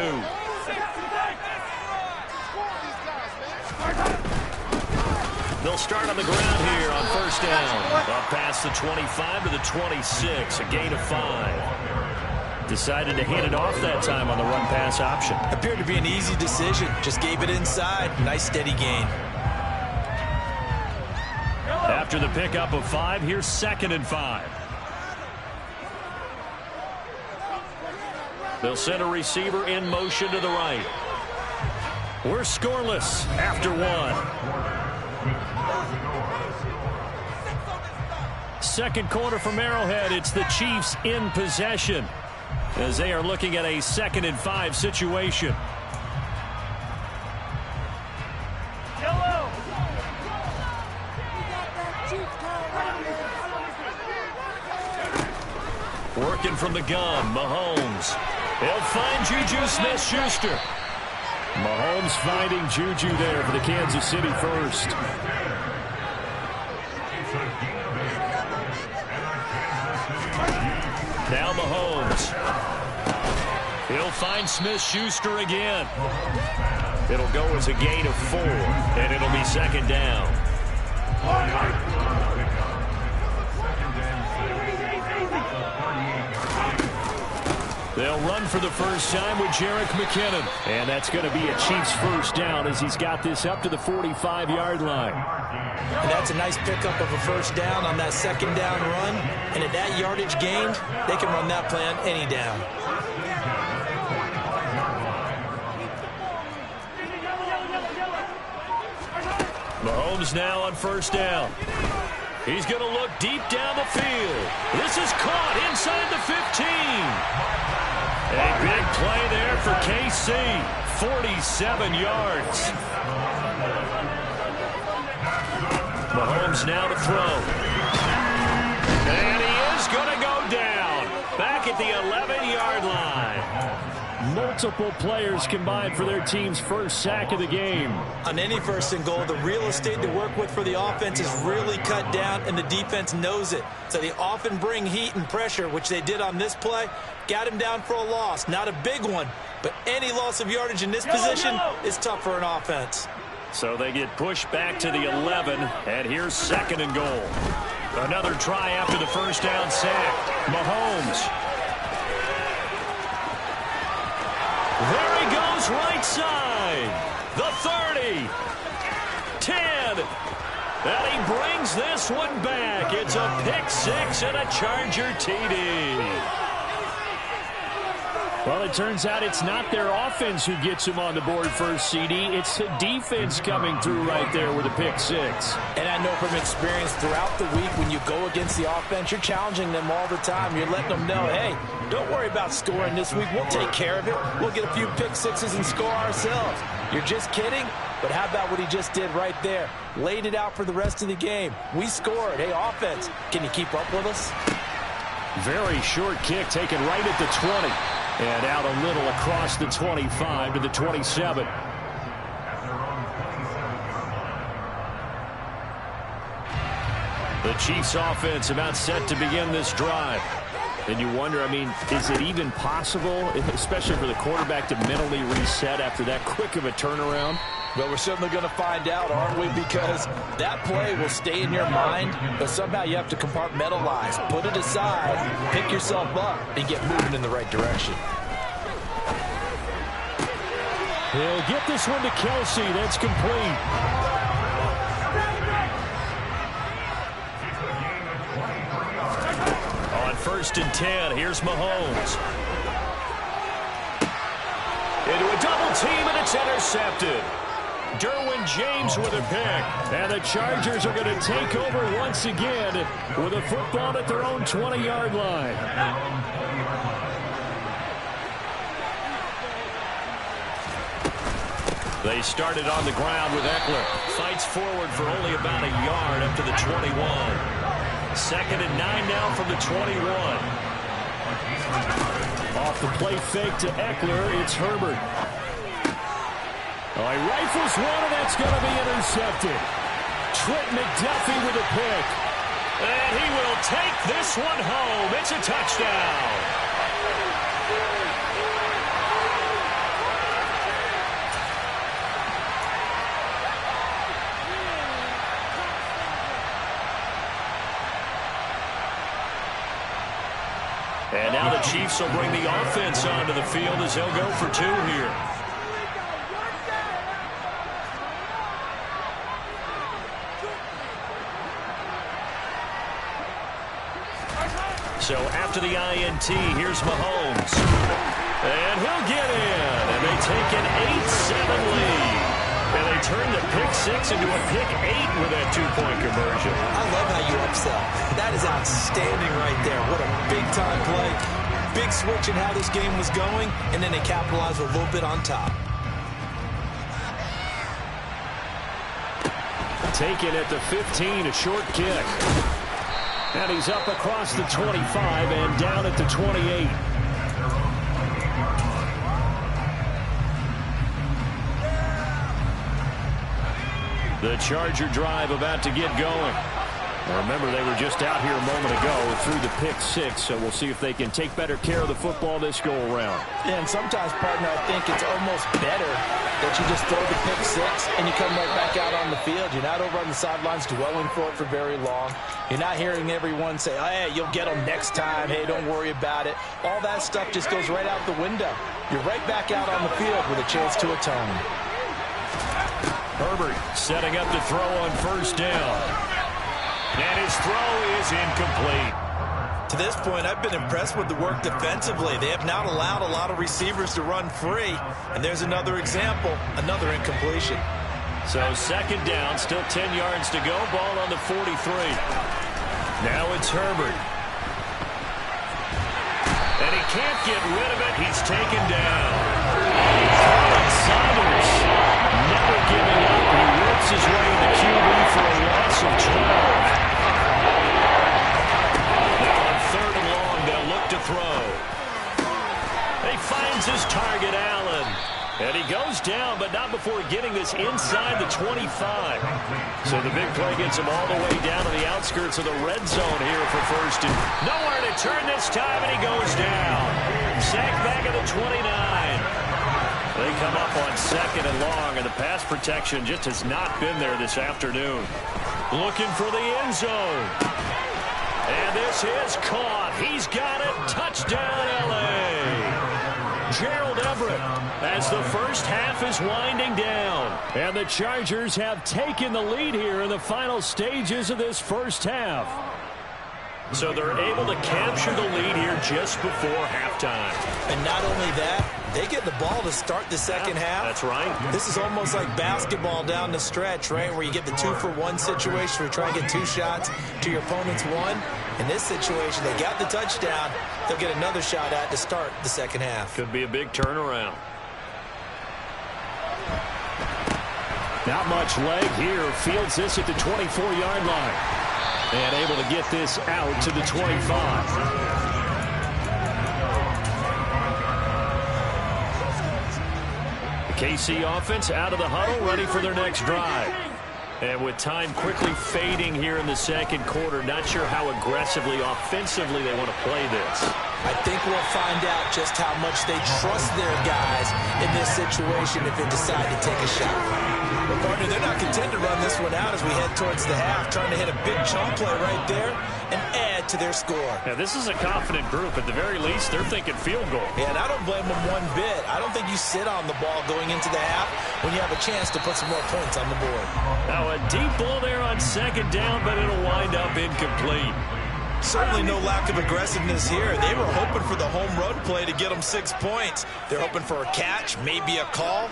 They'll start on the ground here on 1st down. Up past the 25 to the 26, a gain of 5. Decided to hand it off that time on the run-pass option. Appeared to be an easy decision. Just gave it inside. Nice, steady gain. After the pickup of 5, here's 2nd and 5. They'll send a receiver in motion to the right. We're scoreless after 1. Second quarter from Arrowhead. It's the Chiefs in possession as they are looking at a 2nd and 5 situation. Working from the gun, Mahomes. He'll find Juju Smith-Schuster. Mahomes finding Juju there for the Kansas City first. Now Mahomes. He'll find Smith-Schuster again. It'll go as a gain of 4, and it'll be second down. They'll run for the first time with Jerick McKinnon. And that's going to be a Chiefs first down as he's got this up to the 45-yard line. And that's a nice pickup of a first down on that second down run. And at that yardage gained, they can run that play on any down. Mahomes now on first down. He's going to look deep down the field. This is caught inside the 15. A big play there for KC. 47 yards. Mahomes now to throw. And he is going to go down. Back at the 11-yard line. Multiple players combined for their team's first sack of the game. On any first and goal, the real estate to work with for the offense is really cut down, and the defense knows it. So they often bring heat and pressure, which they did on this play. Got him down for a loss. Not a big one, but any loss of yardage in this position is tough for an offense. So they get pushed back to the 11, and here's second and goal. Another try after the first down sack. Mahomes. There he goes right side. The 30. 10. And he brings this one back. It's a pick six and a Charger TD. Well, it turns out it's not their offense who gets him on the board first, CD. It's the defense coming through right there with a pick six. And I know from experience throughout the week when you go against the offense, you're challenging them all the time. You're letting them know, hey, don't worry about scoring this week. We'll take care of it. We'll get a few pick sixes and score ourselves. You're just kidding? But how about what he just did right there? Laid it out for the rest of the game. We scored. Hey, offense, can you keep up with us? Very short kick taken right at the 20. And out a little across the 25 to the 27. The Chiefs offense about set to begin this drive. And you wonder, I mean, is it even possible, especially for the quarterback, to mentally reset after that quick of a turnaround? Well, we're certainly going to find out, aren't we? Because that play will stay in your mind, but somehow you have to compartmentalize, put it aside, pick yourself up, and get moving in the right direction. He'll get this one to Kelsey. That's complete. On 1st and 10, here's Mahomes. Into a double team, and it's intercepted. Derwin James with a pick. And the Chargers are going to take over once again with a football at their own 20-yard line. They started on the ground with Eckler. Fights forward for only about a yard up to the 21. 2nd and 9 now from the 21. Off the play fake to Eckler, it's Herbert. Oh, he rifles one, and that's going to be intercepted. Trent McDuffie with a pick. And he will take this one home. It's a touchdown. And now the Chiefs will bring the offense onto the field as they'll go for 2 here. So after the INT, here's Mahomes. And he'll get in. And they take an 8-7 lead. And they turn the pick six into a pick 8 with that 2-point conversion. I love how you upsell. That is outstanding right there. What a big-time play. Big switch in how this game was going, and then they capitalized a little bit on top. Taken at the 15, a short kick. And he's up across the 25 and down at the 28. The Charger drive about to get going. Remember, they were just out here a moment ago through the pick six, so we'll see if they can take better care of the football this go-around. Yeah, and sometimes, partner, I think it's almost better that you just throw the pick six and you come right back out on the field. You're not over on the sidelines dwelling for it for very long. You're not hearing everyone say, oh, hey, you'll get them next time. Hey, don't worry about it. All that stuff just goes right out the window. You're right back out on the field with a chance to atone. Herbert setting up to throw on first down. And his throw is incomplete. To this point, I've been impressed with the work defensively. They have not allowed a lot of receivers to run free. And there's another example, another incompletion. So second down, still 10 yards to go. Ball on the 43. Now it's Herbert. And he can't get rid of it. He's taken down. Saunders never giving up. He works his way to QB for a loss of 12. Throw. He finds his target, Allen. And he goes down, but not before getting this inside the 25. So the big play gets him all the way down to the outskirts of the red zone here for first. And nowhere to turn this time, and he goes down. Sacked back at the 29. They come up on second and long, and the pass protection just has not been there this afternoon. Looking for the end zone. And this is caught. He's got it. Touchdown, L.A. Gerald Everett as the first half is winding down. And the Chargers have taken the lead here in the final stages of this first half. So they're able to capture the lead here just before halftime. And not only that, they get the ball to start the second half. That's right. This is almost like basketball down the stretch, right, where you get the 2-for-1 situation where you try and get 2 shots to your opponent's 1. In this situation, they got the touchdown. They'll get another shot at to start the second half. Could be a big turnaround. Not much leg here. Fields this at the 24-yard line. And able to get this out to the 25. The KC offense out of the huddle, ready for their next drive. And with time quickly fading here in the second quarter, not sure how aggressively, offensively they want to play this. I think we'll find out just how much they trust their guys in this situation if they decide to take a shot. But, partner, they're not content to run this one out as we head towards the half, trying to hit a big chunk play right there and add to their score. Now, this is a confident group. At the very least, they're thinking field goal. Yeah, and I don't blame them one bit. I don't think you sit on the ball going into the half when you have a chance to put some more points on the board. Now, a deep ball there on second down, but it'll wind up incomplete. Certainly no lack of aggressiveness here. They were hoping for the home run play to get them 6 points. They're hoping for a catch, maybe a call,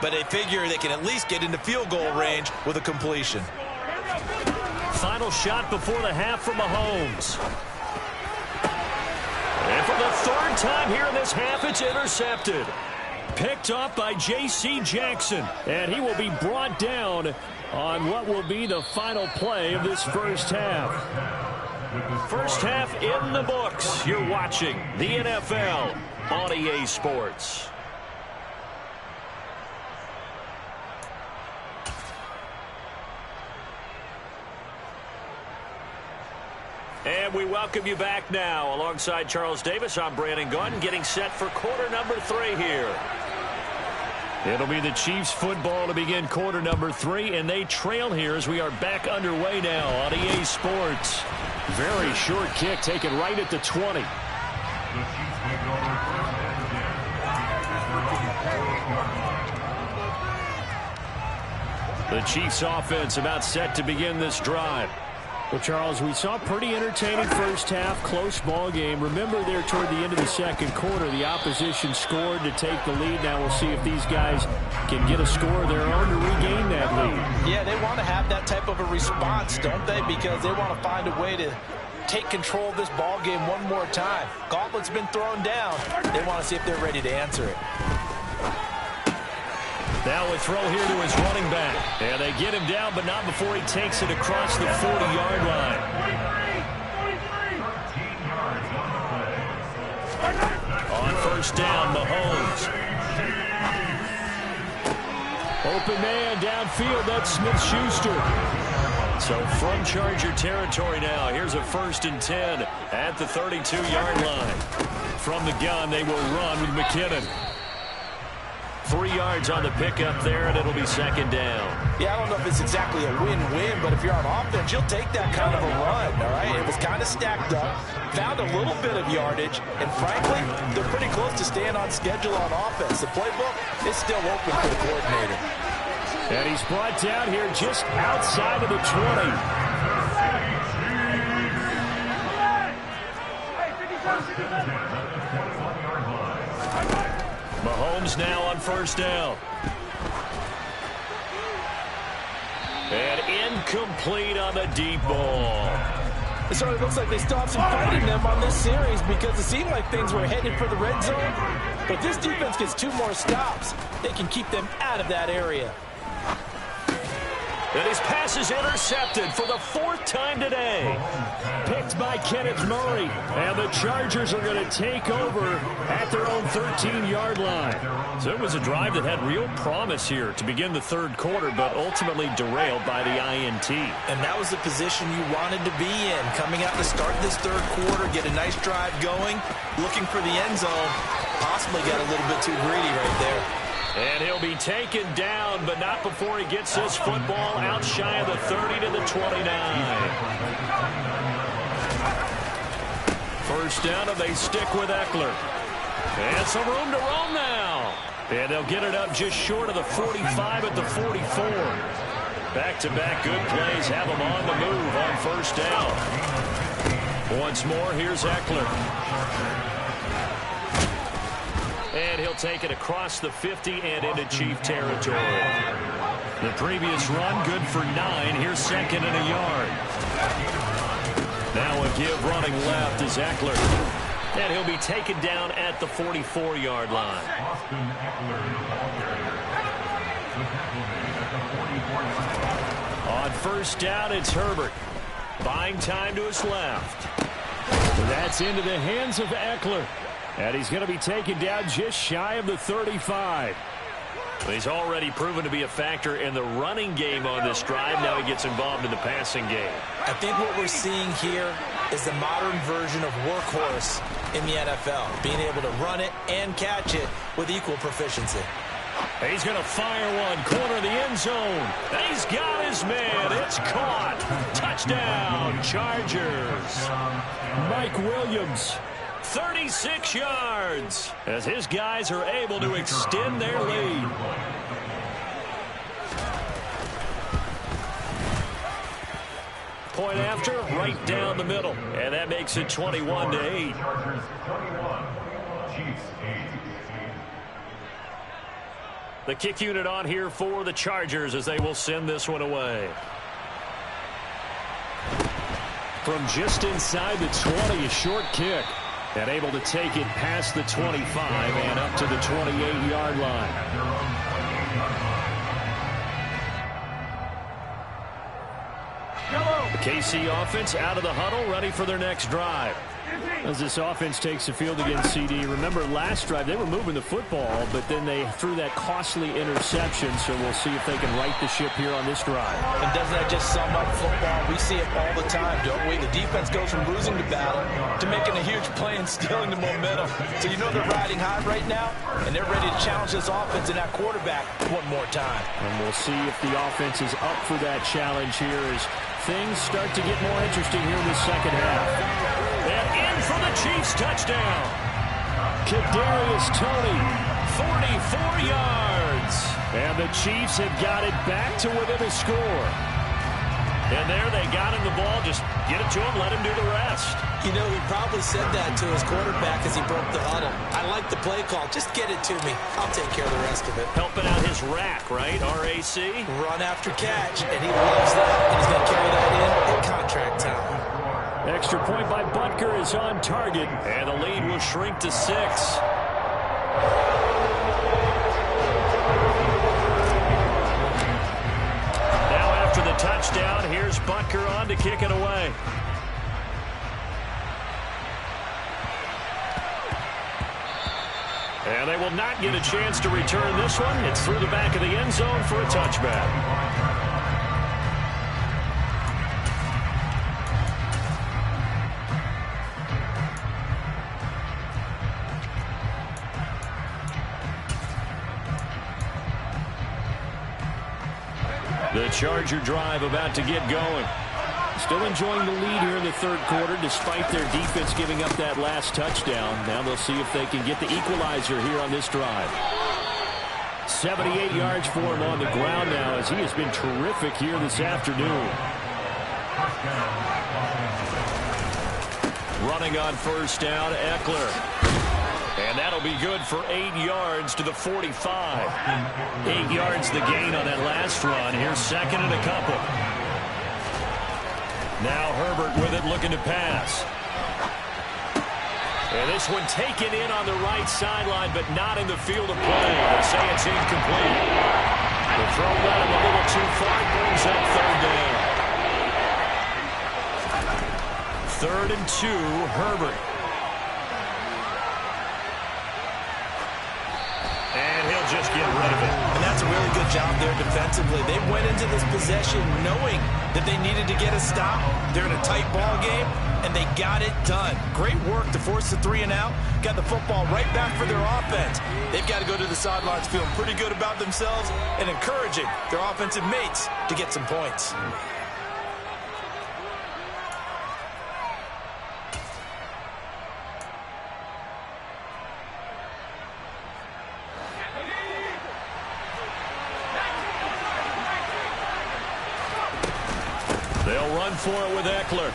but they figure they can at least get into field goal range with a completion. Final shot before the half from Mahomes. And for the third time here in this half, it's intercepted. Picked up by J.C. Jackson, and he will be brought down on what will be the final play of this first half. First half in the books. You're watching the NFL on EA Sports. And we welcome you back now. Alongside Charles Davis, I'm Brandon Gunn, getting set for quarter number 3 here. It'll be the Chiefs football to begin quarter number 3, and they trail here as we are back underway now on EA Sports. Very short kick taken right at the 20. The Chiefs offense about set to begin this drive. Well, Charles, we saw a pretty entertaining first half, close ball game. Remember there toward the end of the second quarter, the opposition scored to take the lead. Now we'll see if these guys can get a score of their own to regain that lead. Yeah, they want to have that type of a response, don't they? Because they want to find a way to take control of this ball game one more time. Gauntlet's been thrown down. They want to see if they're ready to answer it. Now a throw here to his running back. And they get him down, but not before he takes it across the 40-yard line. first down, Mahomes. Open man downfield, that's Smith-Schuster. So from Charger territory now, here's a 1st and 10 at the 32-yard line. From the gun, they will run with McKinnon. 3 yards on the pickup there, and it'll be 2nd down. Yeah, I don't know if it's exactly a win-win, but if you're on offense, you'll take that kind of a run, all right? It was kind of stacked up, found a little bit of yardage, and frankly, they're pretty close to staying on schedule on offense. The playbook is still open for the coordinator. And he's brought down here just outside of the 20. Mahomes now on 1st down. And incomplete on the deep ball. It sort of looks like they still have some fight in them on this series because it seemed like things were headed for the red zone. But this defense gets 2 more stops. They can keep them out of that area. And his pass is intercepted for the 4th time today. Picked by Kenneth Murray. And the Chargers are going to take over at their own 13-yard line. So it was a drive that had real promise here to begin the 3rd quarter, but ultimately derailed by the INT. And that was the position you wanted to be in. Coming out to start this 3rd quarter, get a nice drive going, looking for the end zone. Possibly got a little bit too greedy right there. And he'll be taken down, but not before he gets his football out shy of the 30 to the 29. 1st down, and they stick with Eckler. And some room to roam now. And they'll get it up just short of the 45 at the 44. Back-to-back good plays have them on the move on 1st down. Once more, here's Eckler. And he'll take it across the 50 and into Chief territory. The previous run, good for 9. Here's 2nd and a yard. Now a give running left is Eckler. And he'll be taken down at the 44-yard line. On 1st down, it's Herbert. Buying time to his left. That's into the hands of Eckler. And he's going to be taken down just shy of the 35. He's already proven to be a factor in the running game on this drive. Now he gets involved in the passing game. I think what we're seeing here is the modern version of workhorse in the NFL. Being able to run it and catch it with equal proficiency. He's going to fire one, corner of the end zone. And he's got his man. It's caught. Touchdown, Chargers. Mike Williams. 36 yards as his guys are able to extend their lead. Point after, right down the middle. And that makes it 21-8. The kick unit on here for the Chargers as they will send this one away. From just inside the 20, a short kick. And able to take it past the 25 and up to the 28-yard line. The KC offense out of the huddle, ready for their next drive. As this offense takes the field against CD, remember last drive they were moving the football, but then they threw that costly interception, so we'll see if they can right the ship here on this drive. And doesn't that just sum up football? We see it all the time, don't we? The defense goes from losing the battle to making a huge play and stealing the momentum. So you know they're riding high right now, and they're ready to challenge this offense and that quarterback one more time. And we'll see if the offense is up for that challenge here as things start to get more interesting here in the 2nd half. And in for the Chiefs touchdown. Kadarius Toney, 44 yards. And the Chiefs have got it back to within a score. And there they got him the ball. Just get it to him, let him do the rest. You know, he probably said that to his quarterback as he broke the huddle. I like the play call. Just get it to me. I'll take care of the rest of it. Helping out his rack, right? RAC. Run after catch, and he loves that. And he's going to carry that in at contract time. Extra point by Butker is on target. And the lead will shrink to 6. After the touchdown, here's Butker on to kick it away. And they will not get a chance to return this one. It's through the back of the end zone for a touchback. The Charger drive about to get going. Still enjoying the lead here in the third quarter despite their defense giving up that last touchdown. Now they'll see if they can get the equalizer here on this drive. 78 yards for him on the ground now as he has been terrific here this afternoon. Running on first down, Eckler. And that'll be good for 8 yards to the 45. 8 yards the gain on that last run. Here's second and a couple. Now Herbert with it, looking to pass. And this one taken in on the right sideline, but not in the field of play. They say it's incomplete. The throw led him a little too far, brings up third down. 3rd and 2, Herbert. And he'll just get rid of it. And that's a really good job there defensively. They went into this possession knowing that they needed to get a stop. They're in a tight ball game, and they got it done. Great work to force the 3 and out. Got the football right back for their offense. They've got to go to the sidelines feeling pretty good about themselves and encouraging their offensive mates to get some points. They'll run for it with Eckler.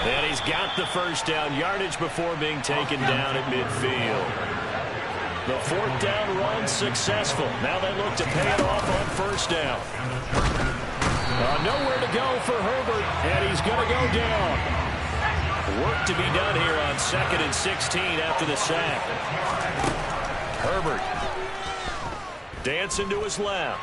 And he's got the first down yardage before being taken down at midfield. The 4th down run successful. Now they look to pay it off on first down. Nowhere to go for Herbert, and he's going to go down. Work to be done here on 2nd and 16 after the sack. Herbert dancing to his left.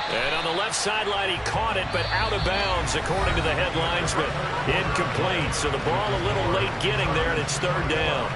And on the left sideline, he caught it, but out of bounds, according to the head linesman. Incomplete, so the ball a little late getting there, and it's 3rd down.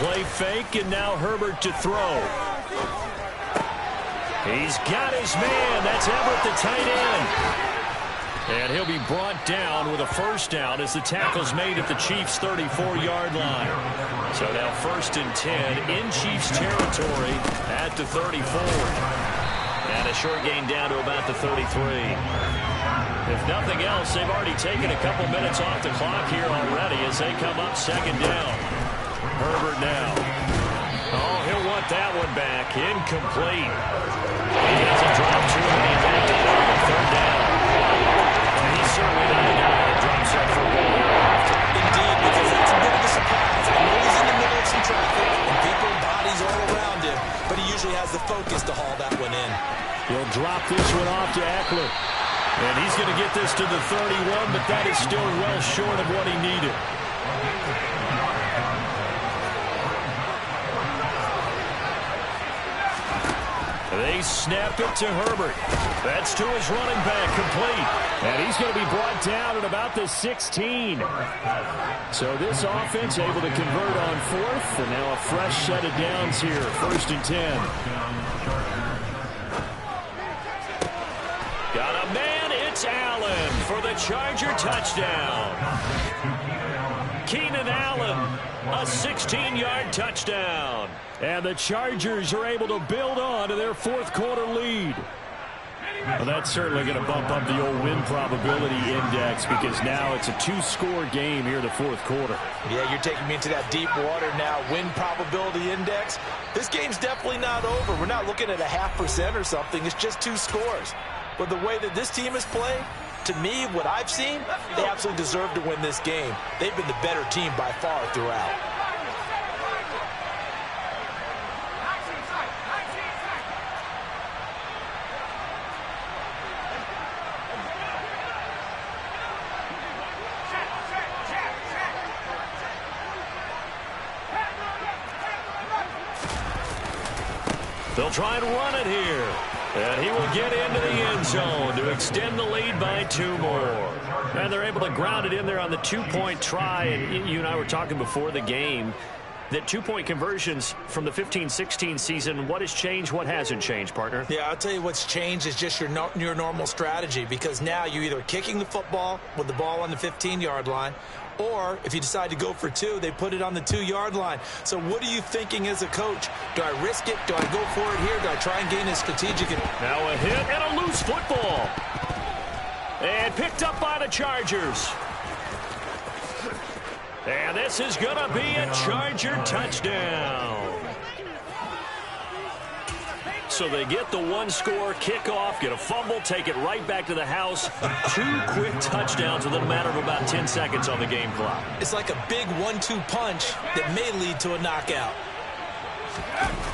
Play fake, and now Herbert to throw. He's got his man. That's Everett, the tight end. And he'll be brought down with a first down as the tackle's made at the Chiefs' 34-yard line. So now 1st and 10 in Chiefs territory at the 34. And a short gain down to about the 33. If nothing else, they've already taken a couple minutes off the clock here already as they come up 2nd down. Herbert now. Oh, he'll want that one back. Incomplete. He has a drop to him, and he's activated on 3rd down. And he's certainly not a guy that drops that football very often. Indeed, because that's a bit of a surprise. I know he's in the middle of some traffic, and people and bodies all around him, but he usually has the focus to haul that one in. He'll drop this one off to Eckler. And he's going to get this to the 31, but that is still well short of what he needed. They snap it to Herbert. That's to his running back, complete. And he's going to be brought down at about the 16. So this offense able to convert on 4th, and now a fresh set of downs here, 1st and 10. Got a man, it's Allen for the Charger touchdown. Keenan Allen, a 16-yard touchdown. And the Chargers are able to build on to their 4th quarter lead. Well, that's certainly going to bump up the old win probability index because now it's a 2-score game here in the 4th quarter. Yeah, you're taking me into that deep water now. Win probability index. This game's definitely not over. We're not looking at a 0.5% or something. It's just 2 scores. But the way that this team is playing, to me, what I've seen, they absolutely deserve to win this game. They've been the better team by far throughout. They'll try and run it here. And he will get into the end zone to extend the lead by 2 more. And they're able to ground it in there on the 2-point try. And you and I were talking before the game that 2-point conversions from the 15-16 season, what has changed, what hasn't changed, partner? Yeah, I'll tell you what's changed is just your normal strategy, because now you're either kicking the football with the ball on the 15-yard line, or if you decide to go for 2, they put it on the 2-yard line. So what are you thinking as a coach? Do I risk it? Do I go for it here? Do I try and gain a strategic? Now a hit and a loose football. And picked up by the Chargers. And this is going to be a Charger touchdown. So they get the 1-score kickoff, get a fumble, take it right back to the house. 2 quick touchdowns within a matter of about 10 seconds on the game clock. It's like a big 1-2 punch that may lead to a knockout.